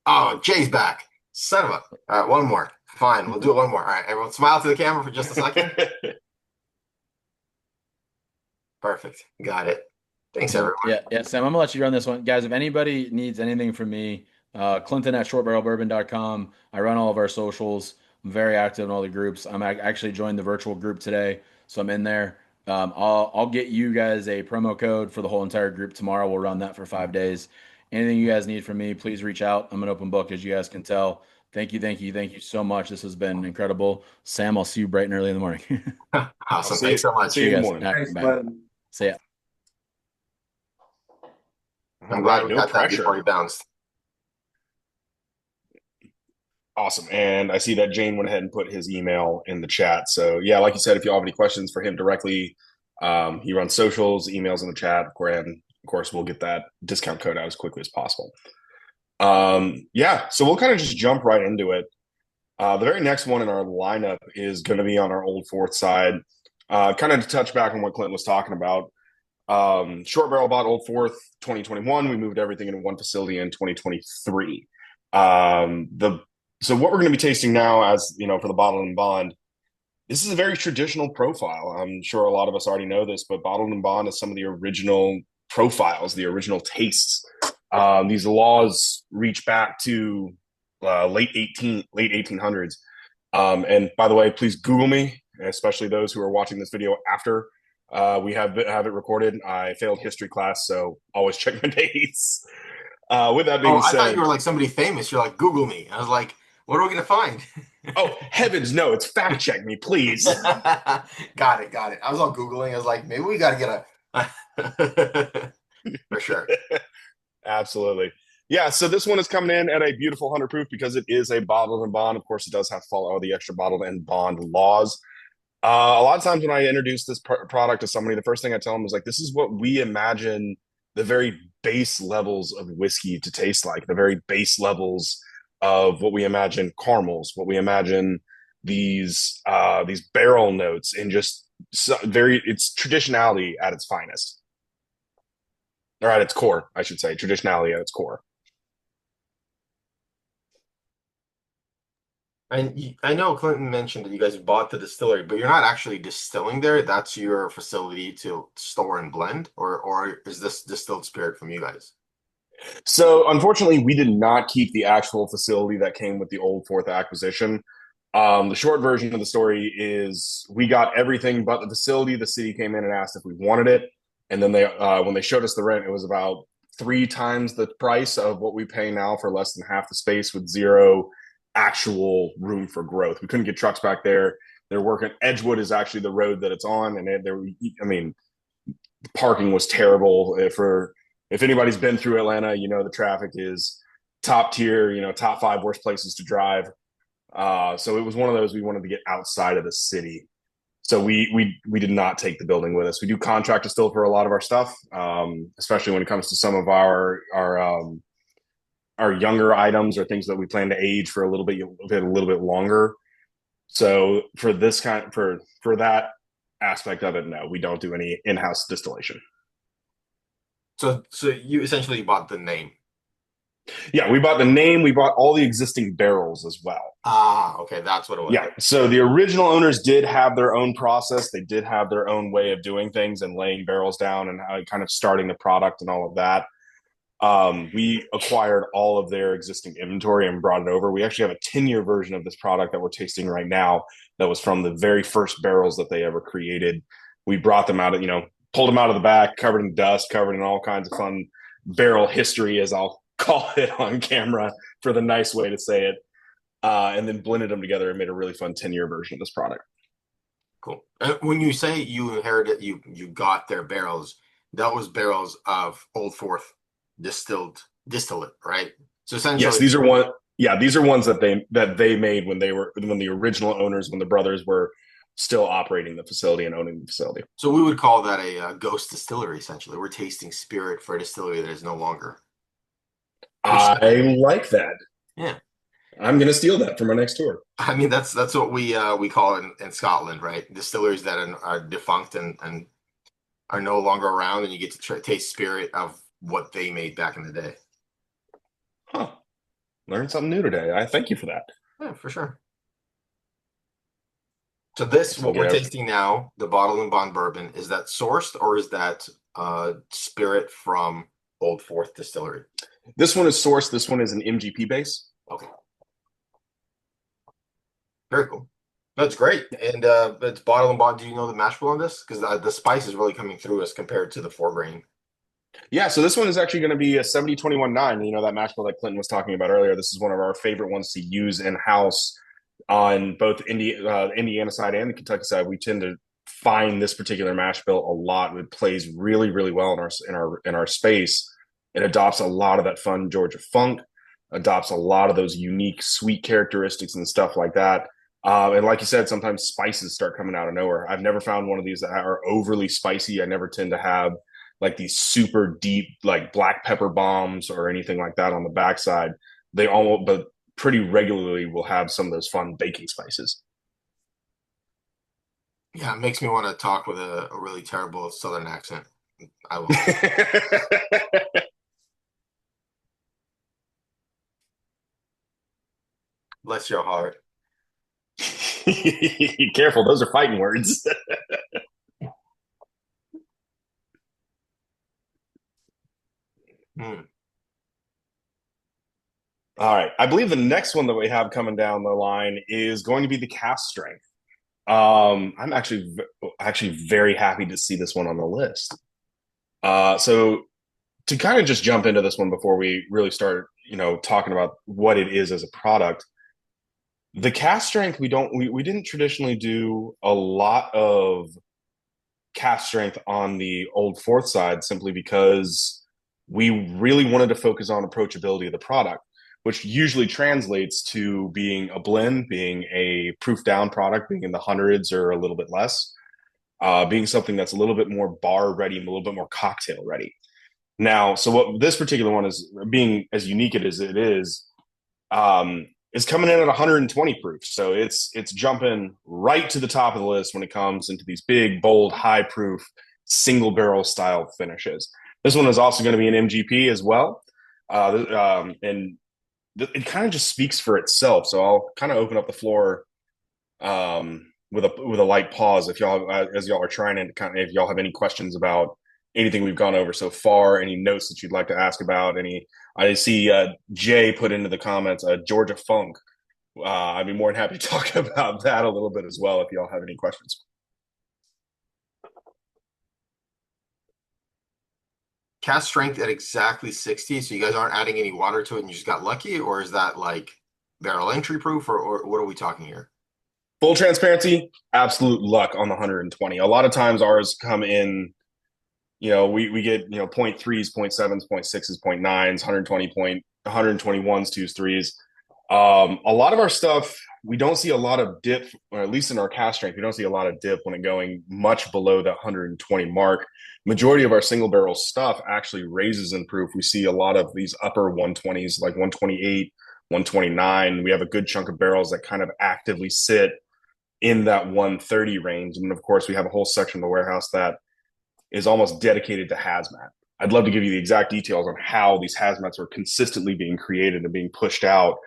Oh, Jay's back. Son of a. All right, one more. Fine, we'll do it one more. All right, everyone, smile to the camera for just a second. Perfect. Got it. Thanks, everyone. Yeah, Sam, I'm gonna let you run this one. Guys, if anybody needs anything from me, Clinton at shortbarrelbourbon.com. I run all of our socials. I'm very active in all the groups. I'm actually joined the virtual group today, so I'm in there. I'll get you guys a promo code for the whole entire group tomorrow. We'll run that for 5 days. Anything you guys need from me, please reach out. I'm an open book, as you guys can tell. Thank you so much. This has been incredible. Sam, I'll see you bright and early in the morning. Awesome. Thanks so much. See you in the guys. morning. Thanks, Bye. Glenn. See ya. I'm glad we No got that pressure. before he bounced. Awesome. And I see that Jane went ahead and put his email in the chat. So yeah, like you said, if you all have any questions for him directly, he runs socials, emails in the chat. And of course, we'll get that discount code out as quickly as possible. Yeah, so we'll kind of just jump right into it. The very next one in our lineup is going to be on our Old Fourth side. Kind of to touch back on what Clinton was talking about. Short Barrel bought Old Fourth 2021. We moved everything into one facility in 2023. So what we're going to be tasting now, as you know, for the bottled and bond, this is a very traditional profile. I'm sure a lot of us already know this, but bottled and bond is some of the original profiles, the original tastes. These laws reach back to late 1800s. And by the way, please Google me, especially those who are watching this video after we have it recorded. I failed history class, so always check my dates. With that being I said, thought you were like somebody famous. You're like, Google me. I was like, what are we gonna find? oh heavens, no! It's fact check me, please. Got it. I was all Googling. I was like, maybe we got to get a for sure. Absolutely. Yeah, so this one is coming in at a beautiful 100 proof because it is a bottled and bond. Of course, it does have to follow all the extra bottled and bond laws. A lot of times when I introduce this product to somebody, the first thing I tell them is like, this is what we imagine the very base levels of whiskey to taste like, the very base levels of what we imagine caramels, what we imagine these barrel notes, and just it's traditionality at its finest. Or at its core, I should say, traditionality at its core. And I know Clinton mentioned that you guys bought the distillery, but you're not actually distilling there. That's your facility to store and blend, or is this distilled spirit from you guys? So unfortunately, we did not keep the actual facility that came with the Old Fourth acquisition. The short version of the story is we got everything but the facility. The city came in and asked if we wanted it. And then when they showed us the rent, it was about 3 times the price of what we pay now for less than half the space with zero actual room for growth. We couldn't get trucks back there. They're working. Edgewood is actually the road that it's on, and parking was terrible. If anybody's been through Atlanta, you know the traffic is top tier. You know, top 5 worst places to drive. So it was one of those we wanted to get outside of the city. So we did not take the building with us. We do contract distill for a lot of our stuff, especially when it comes to some of our younger items or things that we plan to age for a little bit longer. So for this for that aspect of it, no, we don't do any in-house distillation. So you essentially bought the name. Yeah, we bought the name, we bought all the existing barrels as well. Ah, okay, that's what it was. Yeah, so the original owners did have their own process. They did have their own way of doing things and laying barrels down and kind of starting the product and all of that. We acquired all of their existing inventory and brought it over. We actually have a 10-year version of this product that we're tasting right now that was from the very first barrels that they ever created. We brought them out of, pulled them out of the back, covered in dust, covered in all kinds of fun barrel history, as I'll call it on camera for the nice way to say it. And then blended them together and made a really fun 10-year version of this product. Cool. When you say you inherited, you got their barrels, that was barrels of Old Fourth distillate, right? So essentially, yes, these are one. Yeah, these are ones that they made when the original owners, when the brothers were still operating the facility and owning the facility. So we would call that a ghost distillery. Essentially, we're tasting spirit for a distillery that is no longer. I like that. Yeah. I'm going to steal that for my next tour. I mean, that's what we call it in Scotland, right? Distilleries that are defunct and are no longer around, and you get to taste spirit of what they made back in the day. Huh. Learned something new today. I thank you for that. Yeah, for sure. So this, what we're tasting now, the Bottled and Bond bourbon, is that sourced or is that spirit from Old Fourth Distillery? This one is sourced. This one is an MGP base. Okay. Very cool. That's great. And it's Bottled and Bond. Do you know the mash bill on this? Because the spice is really coming through as compared to the 4-grain. Yeah, so this one is actually going to be a 70-21-9. You know, that mash bill that Clinton was talking about earlier. This is one of our favorite ones to use in-house on both Indiana side and the Kentucky side. We tend to find this particular mash bill a lot. It plays really, really well in our space. It adopts a lot of that fun Georgia funk, adopts a lot of those unique sweet characteristics and stuff like that. And like you said, sometimes spices start coming out of nowhere. I've never found one of these that are overly spicy. I never tend to have like these super deep, like black pepper bombs or anything like that on the backside. They almost, but pretty regularly will have some of those fun baking spices. Yeah, it makes me want to talk with a really terrible Southern accent. I will. Bless your heart. Careful, those are fighting words. All right. I believe the next one that we have coming down the line is going to be the cask strength. I'm actually very happy to see this one on the list. So to kind of just jump into this one before we really start, talking about what it is as a product, the cask strength, we didn't traditionally do a lot of cask strength on the Old Fourth side simply because we really wanted to focus on approachability of the product, which usually translates to being a blend, being a proof down product, being in the hundreds or a little bit less, being something that's a little bit more bar ready and a little bit more cocktail ready. Now, so what this particular one is, being as unique as it is coming in at 120 proof. So it's jumping right to the top of the list when it comes into these big, bold, high proof, single barrel style finishes. This one is also going to be an MGP as well. And it kind of just speaks for itself. So I'll kind of open up the floor with a light pause if y'all, as y'all are trying to if y'all have any questions about anything we've gone over so far, any notes that you'd like to ask about, I see Jay put into the comments Georgia funk. I'd be more than happy to talk about that a little bit as well if y'all have any questions. Cask strength at exactly 60, so you guys aren't adding any water to it and you just got lucky, or is that like barrel entry proof, or what are we talking here? Full transparency, absolute luck on the 120. A lot of times ours come in, we get 0.3s, 0.7s, 0.6s, 0.9s, 120 121s, 2s, 3s. A lot of our stuff, we don't see a lot of dip, or at least in our cask strength, we don't see a lot of dip when it going much below that 120 mark. Majority of our single barrel stuff actually raises in proof. We see a lot of these upper 120s, like 128, 129. We have a good chunk of barrels that kind of actively sit in that 130 range. And of course, we have a whole section of the warehouse that is almost dedicated to hazmat. I'd love to give you the exact details on how these hazmats are consistently being created and being pushed out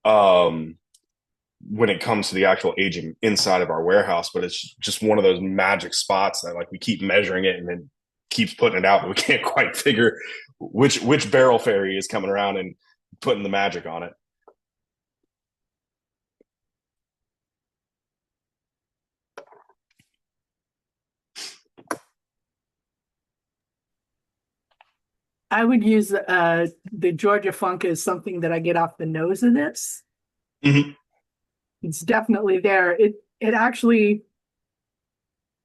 when it comes to the actual aging inside of our warehouse. But it's just one of those magic spots that like we keep measuring it and then keeps putting it out, but we can't quite figure which barrel fairy is coming around and putting the magic on it. I would use the Georgia Funk as something that I get off the nose of this. Mm-hmm. It's definitely there. It actually,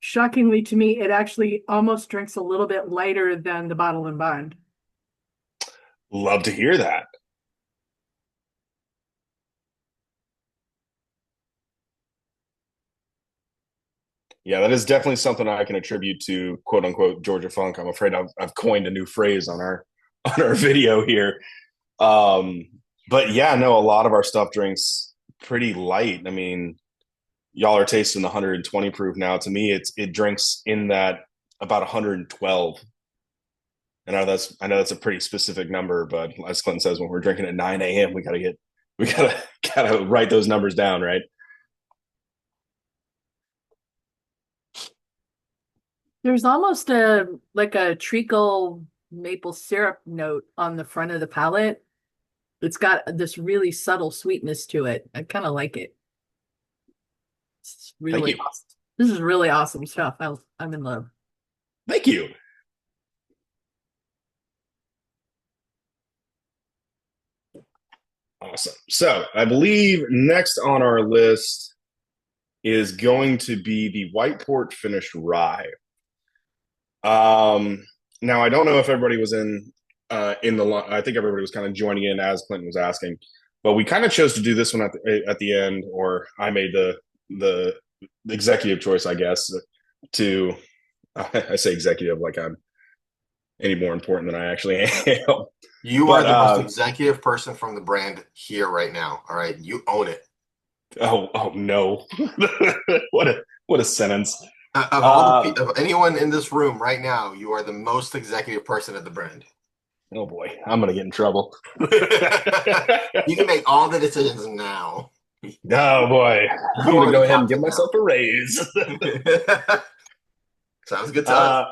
shockingly to me, it actually almost drinks a little bit lighter than the Bottle and Bond. Love to hear that. Yeah, that is definitely something I can attribute to "quote unquote" Georgia Funk. I'm afraid I've coined a new phrase on our video here. But yeah, no, a lot of our stuff drinks pretty light. I mean, y'all are tasting the 120 proof now. To me, it drinks in that about 112. I know that's a pretty specific number, but as Clinton says, when we're drinking at 9 a.m., we gotta write those numbers down, right? There's almost like a treacle maple syrup note on the front of the palate. It's got this really subtle sweetness to it. I kind of like it. It's really awesome. This is really awesome stuff. I'm in love. Thank you. Awesome. So I believe next on our list is going to be the white port finished rye. Now I don't know if everybody was in the. I think everybody was kind of joining in as Clinton was asking, but we kind of chose to do this one at the end, or I made the executive choice, I guess, to I say executive like I'm any more important than I actually am. You are the most executive person from the brand here right now. All right, you own it. Oh no! what a sentence. Of anyone in this room right now, you are the most executive person at the brand. Oh boy, I'm gonna get in trouble. You can make all the decisions now. Oh boy, I'm gonna go ahead and give myself a raise. Sounds good to us.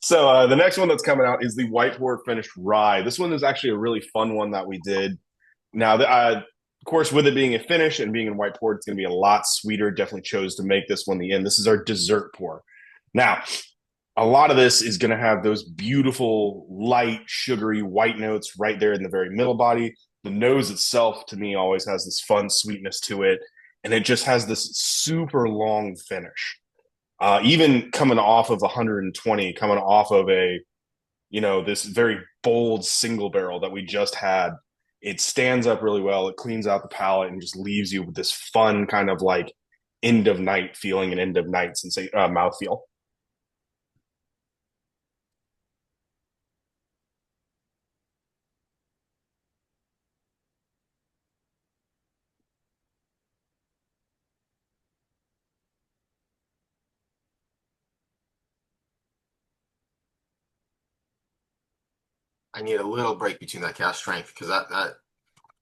So the next one that's coming out is the white port finished rye. This one is actually a really fun one that we did. Now, of course, with it being a finish and being in white port, it's going to be a lot sweeter. Definitely chose to make this one the end. This is our dessert pour. Now, a lot of this is going to have those beautiful, light, sugary white notes right there in the very middle body. The nose itself, to me, always has this fun sweetness to it. And it just has this super long finish. Even coming off of 120, coming off of this very bold single barrel that we just had, it stands up really well. It cleans out the palate and just leaves you with this fun kind of like end of night feeling and end of night mouthfeel. I need a little break between that cask strength because that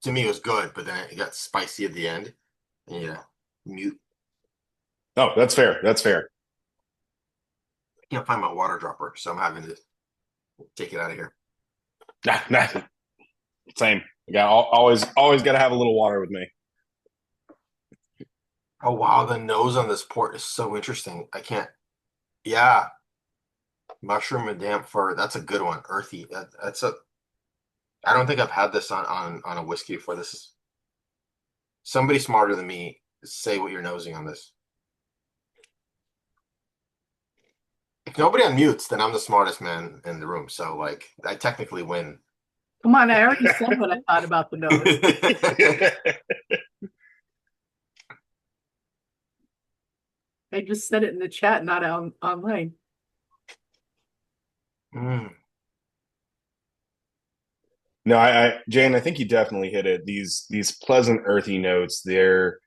to me was good, but then it got spicy at the end. Yeah, mute. Oh, that's fair. That's fair. I can't find my water dropper, so I'm having to take it out of here. Nah, same. Always got to have a little water with me. Oh wow, the nose on this port is so interesting. I can't. Yeah, mushroom and damp fir. That's a good one. Earthy. That's a. I don't think I've had this on a whiskey before. This is somebody smarter than me. Say what you're nosing on this. If nobody unmutes, then I'm the smartest man in the room. So like, I technically win. Come on, I already said what I thought about the nose. I just said it in the chat, not online. Mm. No, Jane, I think you definitely hit it. These pleasant earthy notes, they're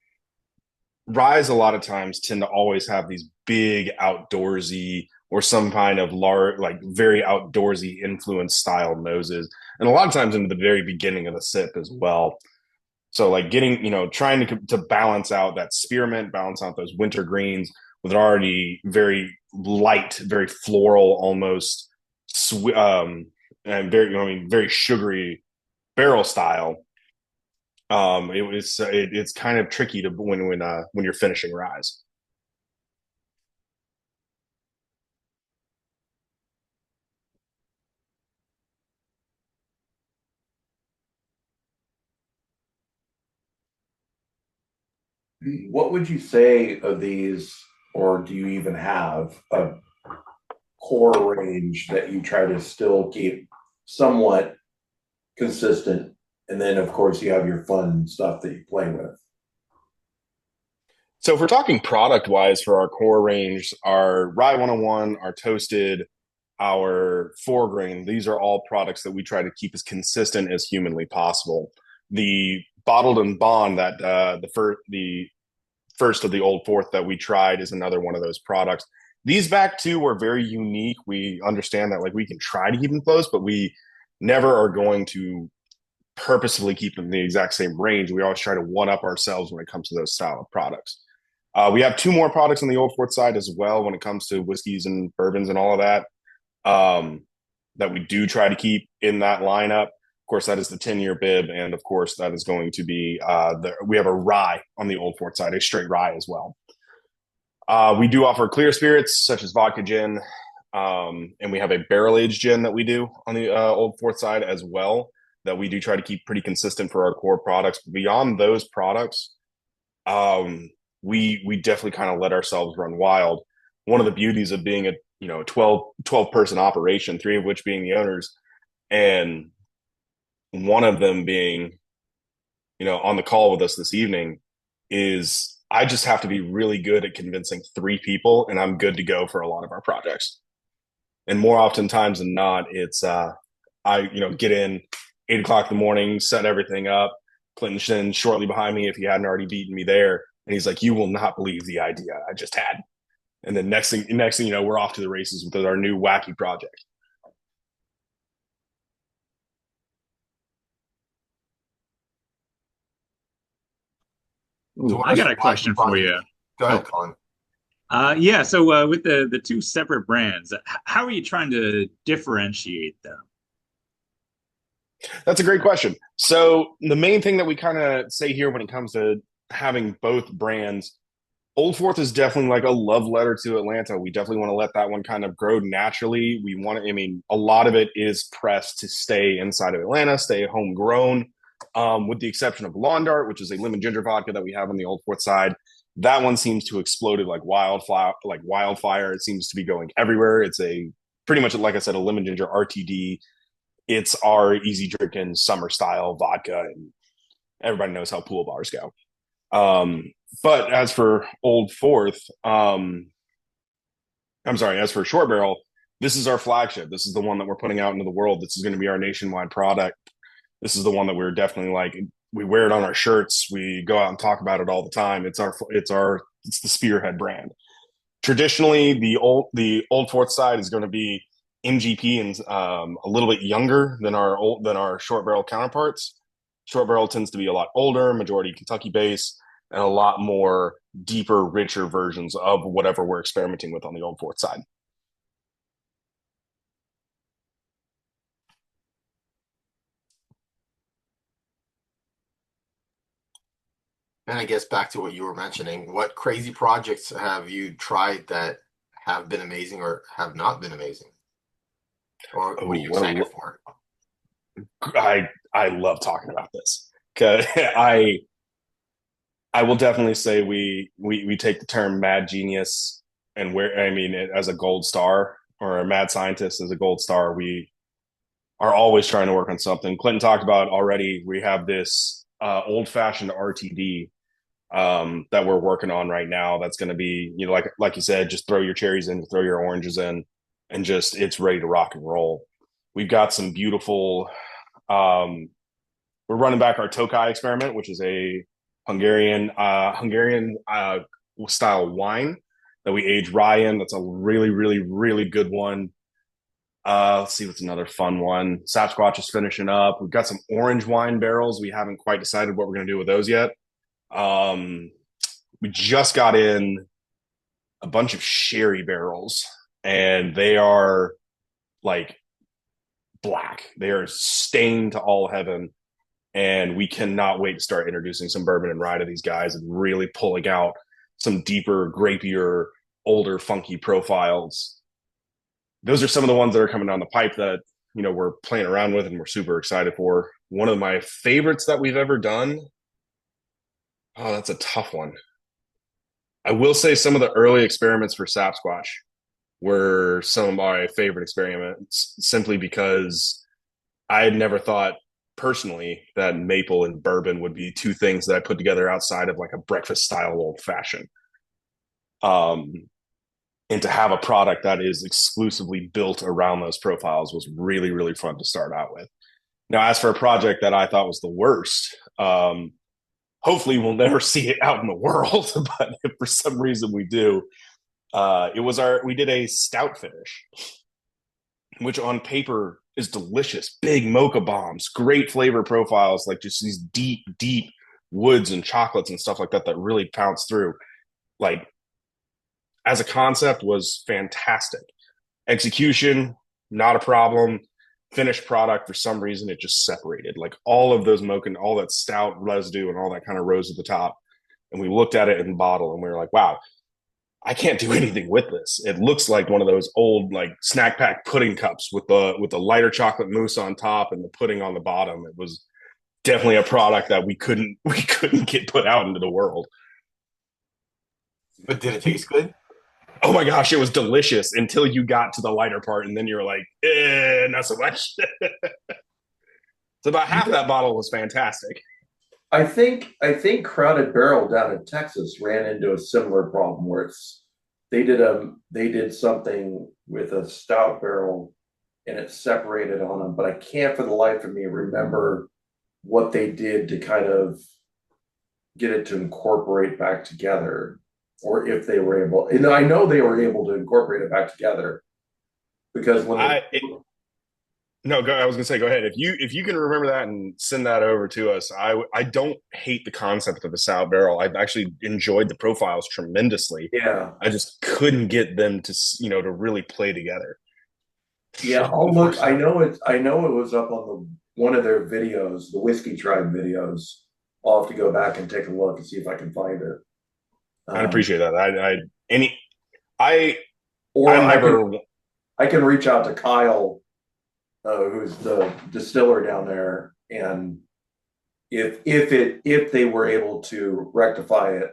ryes a lot of times tend to always have these big outdoorsy or some kind of large, like very outdoorsy influence style noses, and a lot of times into the very beginning of the sip as well. So like getting, trying to balance out that spearmint, balance out those winter greens with an already very light, very floral, almost and very sugary barrel style. It's kind of tricky to when you're finishing ryes. What would you say of these, or do you even have a core range that you try to still keep somewhat consistent? And then, of course, you have your fun stuff that you play with. So if we're talking product wise for our core range, our Rye 101, our toasted, our four grain, these are all products that we try to keep as consistent as humanly possible. The bottled and bond that the first of the Old Fourth that we tried is another one of those products. These back two are very unique. We understand that like we can try to keep them close, but we never are going to purposefully keep them the exact same range. We always try to one up ourselves when it comes to those style of products. We have two more products on the Old Fourth side as well when it comes to whiskeys and bourbons and all of that, that we do try to keep in that lineup. Of course, that is the 10-year bib, and of course, that is going to be we have a rye on the Old Fourth side, a straight rye as well. We do offer clear spirits such as vodka gin, and we have a barrel aged gin that we do on the Old Fourth side as well, that we do try to keep pretty consistent for our core products. Beyond those products, we definitely kind of let ourselves run wild. One of the beauties of being a 12 person operation, three of which being the owners, and one of them being on the call with us this evening, is I just have to be really good at convincing three people, and I'm good to go for a lot of our projects. And more oftentimes than not, it's I get in 8 o'clock in the morning, set everything up. Clinton's in shortly behind me if he hadn't already beaten me there, and he's like, "You will not believe the idea I just had." And then next thing you know, we're off to the races with our new wacky project. Ooh, I got a question for you. Go ahead, Oh, Colin. yeah. So with the two separate brands, how are you trying to differentiate them? That's a great question. So the main thing that we kind of say here when it comes to having both brands, Old Fourth is definitely like a love letter to Atlanta. We definitely want to let that one kind of grow naturally. We want to, I mean, a lot of it is pressed to stay inside of Atlanta, stay homegrown, with the exception of Lawn Dart, which is a lemon ginger vodka that we have on the Old Fourth side. That one seems to exploded like wildfire. It seems to be going everywhere. It's a pretty much, like I said, a lemon ginger RTD. It's our easy drinking summer style vodka, and everybody knows how pool bars go. But as for Old Fourth, as for Short Barrel, this is our flagship. This is the one that we're putting out into the world. This is going to be our nationwide product. This is the one that we're definitely like, we wear it on our shirts. We go out and talk about it all the time. It's the spearhead brand. Traditionally, the Old Fourth side is going to be MGP and a little bit younger than our Short Barrel counterparts. Short Barrel tends to be a lot older, majority Kentucky based, and a lot more deeper, richer versions of whatever we're experimenting with on the Old Fourth side. And I guess back to what you were mentioning, what crazy projects have you tried that have been amazing or have not been amazing? Or what are you excited for? I love talking about this because I will definitely say we take the term mad genius and as a gold star, or a mad scientist as a gold star. We are always trying to work on something. Clinton talked about already. We have this old fashioned RTD that we're working on right now. That's going to be, like you said, just throw your cherries in, throw your oranges in, and just it's ready to rock and roll. We've got some beautiful. We're running back our Tokai experiment, which is a Hungarian style wine that we age rye in. That's a really, really, really good one. Let's see what's another fun one. Sasquatch is finishing up. We've got some orange wine barrels. We haven't quite decided what we're going to do with those yet. We just got in a bunch of sherry barrels, and they are like black. They are stained to all heaven. And we cannot wait to start introducing some bourbon and rye to these guys and really pulling out some deeper, grapier, older, funky profiles. Those are some of the ones that are coming down the pipe that, you know, we're playing around with and we're super excited for. One of my favorites that we've ever done. Oh, that's a tough one. I will say some of the early experiments for Sasquatch were some of my favorite experiments, simply because I had never thought personally that maple and bourbon would be two things that I put together outside of like a breakfast style old fashioned. And to have a product that is exclusively built around those profiles was really, really fun to start out with. Now, as for a project that I thought was the worst, hopefully we'll never see it out in the world, but if for some reason we do, we did a stout finish, which on paper is delicious. Big mocha bombs, great flavor profiles, like just these deep, deep woods and chocolates and stuff like that that really pounce through. Like, as a concept, was fantastic. Execution, not a problem. Finished product, for some reason, it just separated. Like all of those mocha, all that stout residue and all that kind of rose to the top. And we looked at it in the bottle and we were like, wow, I can't do anything with this. It looks like one of those old like snack pack pudding cups with the lighter chocolate mousse on top and the pudding on the bottom. It was definitely a product that we couldn't get put out into the world. But did it taste good? Oh my gosh, it was delicious until you got to the lighter part, and then you're like, not so much. So about half that bottle was fantastic. I think Crowded Barrel down in Texas ran into a similar problem where they did something with a stout barrel and it separated on them, but I can't for the life of me remember what they did to kind of get it to incorporate back together, or if they were able. And I know they were able to incorporate it back together because when I was going to say, go ahead. If you can remember that and send that over to us, I don't hate the concept of a stout barrel. I've actually enjoyed the profiles tremendously. Yeah, I just couldn't get them to to really play together. Yeah, I'll look. I know it was up on one of their videos, the Whiskey Tribe videos. I'll have to go back and take a look and see if I can find it. I appreciate that. I can reach out to Kyle, who's the distiller down there, and if they were able to rectify it,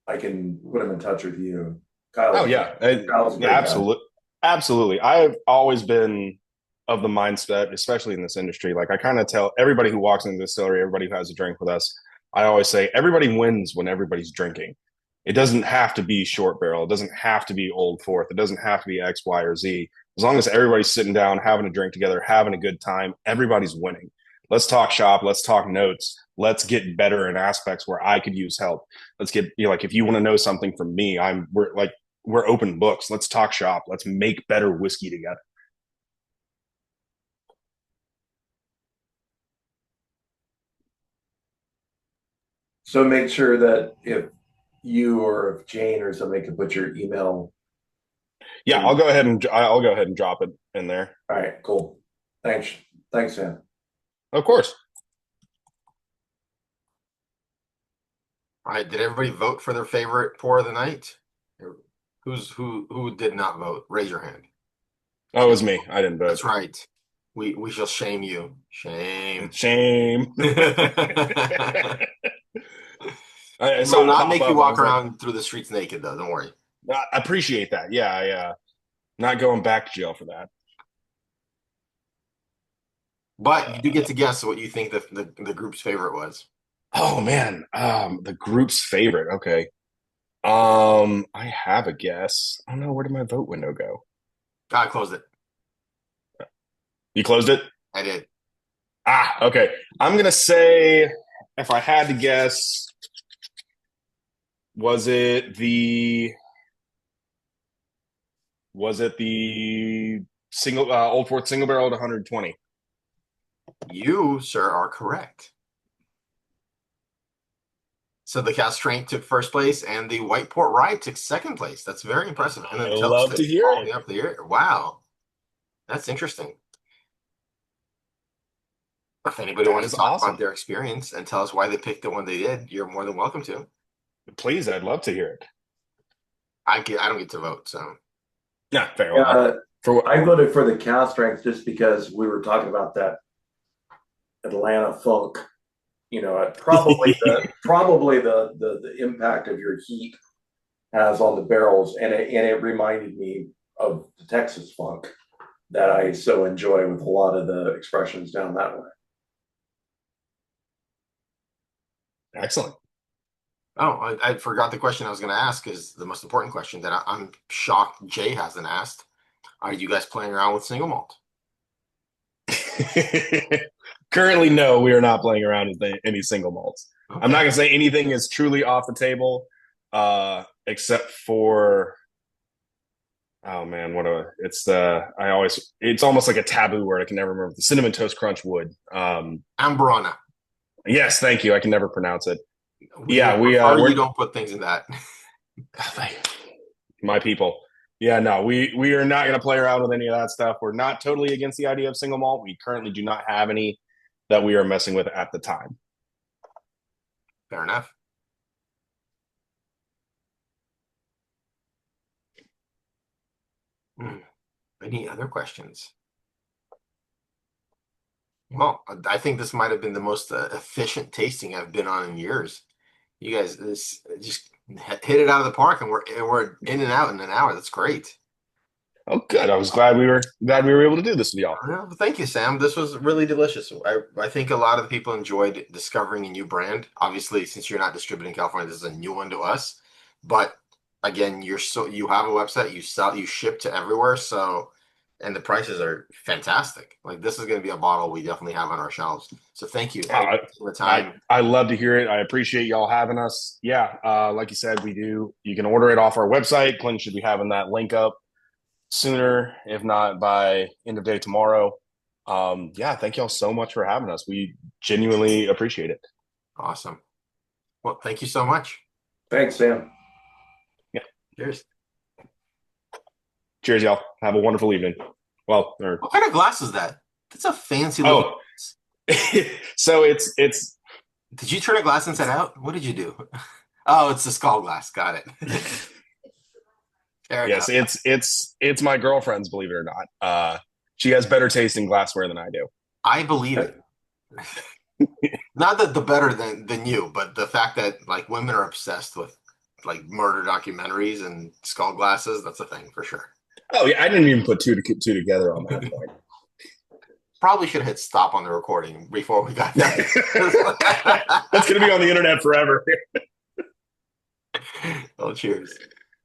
I can put him in touch with you. Kyle. Oh yeah, absolutely. Absolutely. I've always been of the mindset, especially in this industry, like I kind of tell everybody who walks into the distillery, everybody who has a drink with us, I always say everybody wins when everybody's drinking. It doesn't have to be short barrel. It doesn't have to be Old Fourth. It doesn't have to be X, Y, or Z. As long as everybody's sitting down, having a drink together, having a good time, everybody's winning. Let's talk shop. Let's talk notes. Let's get better in aspects where I could use help. Let's get, like, if you want to know something from me, we're open books. Let's talk shop. Let's make better whiskey together. So make sure that if you or if Jane or somebody can put your email. Yeah, I'll go ahead and drop it in there. All right, cool. Thanks, Sam. Of course. All right, did everybody vote for their favorite pour of the night? Who did not vote? Raise your hand. Oh, it was me. I didn't vote. That's right. We shall shame you. Shame. So not make you walk around through the streets naked, though. Don't worry. I appreciate that. Yeah. Not going back to jail for that. But you do get to guess what you think the group's favorite was. Oh man, the group's favorite. Okay. I have a guess. Oh no, where did my vote window go? I closed it. You closed it? I did. Okay. I'm gonna say, if I had to guess, was it the Was it the single Old Fourth single barrel at 120? You, sir, are correct. So the Cask Strength took first place, and the White Port Rye took second place. That's very impressive. And then I Toast love to is hear all the it. way up the year. Wow, that's interesting. If anybody That wants is to talk awesome. about their experience and tell us why they picked the one they did, you're more than welcome to. Please, I'd love to hear it. I don't get to vote, so Yeah, fair enough. I voted for the Cask Strength just because we were talking about that Atlanta funk. You know, probably the impact of your heat has on the barrels, and it reminded me of the Texas funk that I so enjoy with a lot of the expressions down that way. Excellent. Oh, I forgot the question I was going to ask is the most important question that I'm shocked Jay hasn't asked. Are you guys playing around with single malt? Currently, no, we are not playing around with any single malts. Okay. I'm not going to say anything is truly off the table, except for, oh man, it's almost like a taboo word. I can never remember. The Cinnamon Toast Crunch Wood. Ambrana. Yes, thank you. I can never pronounce it. We don't put things in that. My people. Yeah, no, we are not going to play around with any of that stuff. We're not totally against the idea of single malt. We currently do not have any that we are messing with at the time. Fair enough. Any other questions? Well, I think this might have been the most efficient tasting I've been on in years. You guys just hit it out of the park, and we're in and out in an hour. That's great. Oh, good. I was glad we were able to do this with y'all. Well, thank you, Sam. This was really delicious. I think a lot of the people enjoyed discovering a new brand. Obviously, since you're not distributing in California, this is a new one to us. But again, you have a website, you ship to everywhere, and the prices are fantastic. Like, this is going to be a bottle we definitely have on our shelves. So thank you for the time. I love to hear it. I appreciate y'all having us. Yeah, like you said, we do. You can order it off our website. Clint should be having that link up sooner, if not by end of day tomorrow. Yeah, thank y'all so much for having us. We genuinely appreciate it. Awesome. Well, thank you so much. Thanks, Sam. Yeah. Cheers. Cheers, y'all. Have a wonderful evening. Well, what kind of glass is that? That's a fancy looking glass. So it's Did you turn a glass inside out? What did you do? Oh, it's the skull glass. Got it. Yes, it's my girlfriend's, believe it or not. She has better tasting glassware than I do. I believe it. Not that the better than you, but the fact that like women are obsessed with like murder documentaries and skull glasses, that's a thing for sure. Oh yeah, I didn't even put two together on that point. Probably should have hit stop on the recording before we got that. That's going to be on the internet forever. Well, cheers.